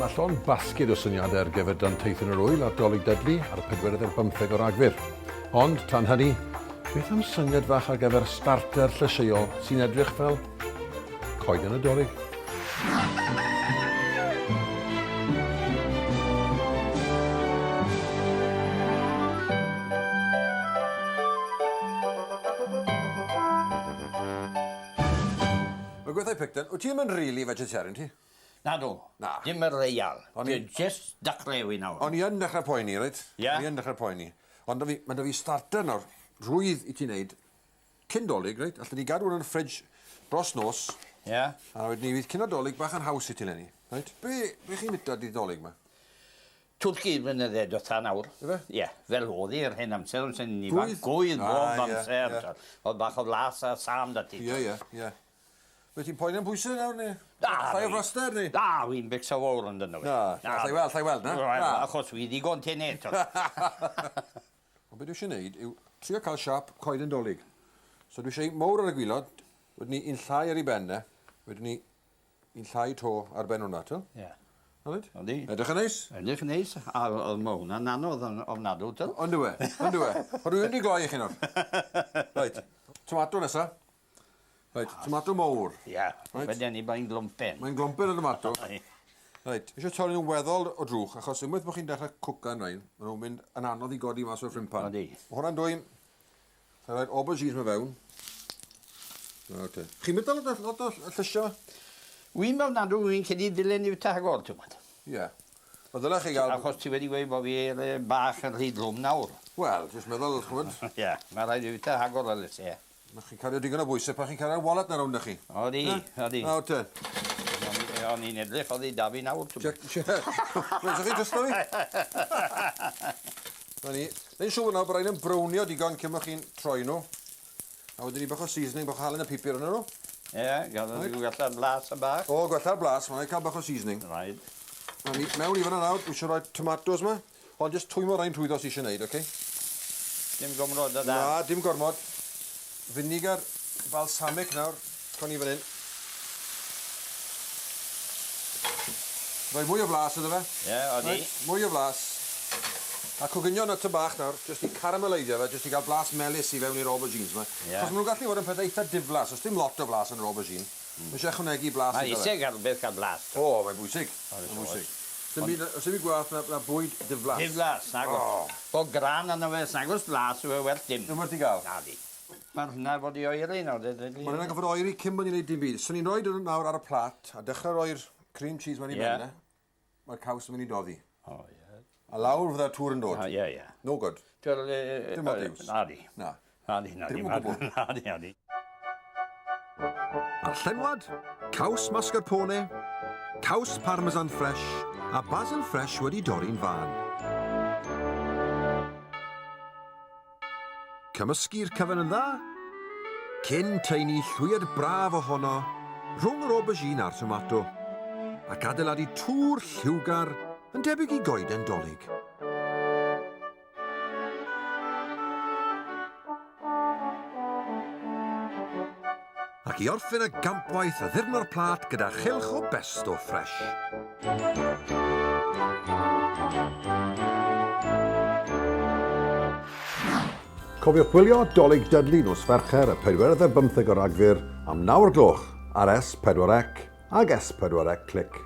Allon basged o syniadau ar gyfer danteithio yn yr wyl ar Dolig Dudley ar 45 o Ragfyr. Ond, tan hynny, beth am syniad fach ar gyfer starter Llysieuol sy'n edrych fel coeden y Dolig? Mae gweithio Picton, wyt ti ddim yn rili vegetarian ti? Na do, dim yr real. Dwi'n just daclewi nawr. Ond i yn dechrau poeni, reit? Ie. I yn dechrau poeni. Ond mae da fi starter nawr, rwydd i ti wneud, cyn Dolig, reit? Allai ni gadw hwn yn y ffridge dros nos. Ie. A wedyn ni fydd cyn o Dolig bach yn haws i ti lenni. Reit? Be chi'n myta di Dolig ma? Twlci blynydde dotha nawr. Ife? Ie, fel oedd i'r hen amser, ond sy'n ni fan gwydd bob amser. Oedd bach o flas a sam da ti. Ie. Be ti'n poeni am bwysau nawr, neu? Llai o froster, neu? Da, wy'n becsa fawr yn dyn nhw. Llai weld, na? Achos wy ddigon ten eto. Ond beth dwi eisiau gwneud yw trio cael siap coeden Dolig. So dwi eisiau mowr ar y gwylod, wedyn ni un llai ar ei benne, wedyn ni un llai to ar ben hwnna, to? Ie. Aled? Ydy. Edrych yn neis? Edrych yn neis. A oedd ma hwnna'n anodd ofnadw, to? Ond dwi e. O rwy'n di gloi i chi nawr. Reit, tomato nesa. Reit, tomato mowr. Ie, wedyn ni ba'n glwmpen. Mae'n glwmpen y tomato. Reit, eisiau torri nhw'n weddol o drwch, achos unwaith bod chi'n dechrau cwcan rhain, maen nhw'n mynd yn anodd i godi mas o'r ffrimpan. Ydy. Mae hwnna'n dwy'n... Sa'n rhaid aubergines me fewn. Chi'n mynd lot o llysio? Wy'n mewn nadw, wy'n cedi dilyn i fyta agor, ti'n gwybod? Ie. O ddylech chi gael... Achos ti wedi gweud bod fi bach yn rhy glwm nawr. Wel, jyst meddwl, chwyd. Ie, mae rhaid i fyta agor y lysau. Mae chi'n cario digon o bwysau pan chi'n cario wallet na rownd chi. Odi. O, te. O'n i'n edrych, oedd i da fi nawr. Check. Mae'n chi dysto fi? Neu'n siŵr nawr bod rhaid yn brownio digon cyn bod chi'n troi nhw. A wedyn ni bach o seasoning, bach o halen y pipur yn nhw. Ie, gwella'r blas y bach. O, gwella'r blas, mae'n cael bach o seasoning. Rhaid. Mewn i fyna nawr, dwi eisiau rhoi tomatoes yma. Ond jyst twymo rhain trwyddo sy'n eisiau gwneud, oce? Dim gomrod o da. Na, dim gormod. Vinegar balsamic nawr, con i fan hyn. Rhoi mwy o flas ydw fe. Ie, odi. Mwy o flas. A cwgynio nut y bach nawr, jyst i carameleidio fe, jyst i gael blas melys i fewn i'r aubergines yma. Cos maen nhw'n gallu fod yn pethau eitha diflas, os dim lot o flas yn yr aubergine. Mae eisiau ychwanegu blas iddo fe. Mae eisiau gael beth cael blas. O, mae'n bwysig. Os ydym gwaith na bwyd diflas. Diflas, nagos. O gran yna fe, nagos blas yw e werth dim. Dim werth i gael? Na di. Mae'r hynna fod i oeri nawr. Mae hynna'n goffod oeri cyn bod ni'n gwneud dim byd. So ni'n rhoi nhw nawr ar y plat a dechrau rhoi'r cream cheese mewn i benne. Mae'r caws yn mynd i doddi. O, ie. A lawr fydda'r tŵr yn dod. Ie. No good. Dim ond iws. Na di. Na. Na di. Na di. A'r llenwad, caws mascarpone, caws parmesan fresh a basil fresh wedi dorri'n fan. Cymysgu'r cyfan yn dda, cyn teini llwyed braf ohono rhwng yr aubergine a'r tomato, ac adeiladu tŵr lliwgar yn debyg i goeden Dolig. Ac i orffen y gampwaith a ddyrno'r plat gyda chylch o besto fresh. Cofiwch gwylio Dolig Dudley nos Fercher y 45 o Ragfyr am 9 o'r gloch ar S4C ag S4C Click.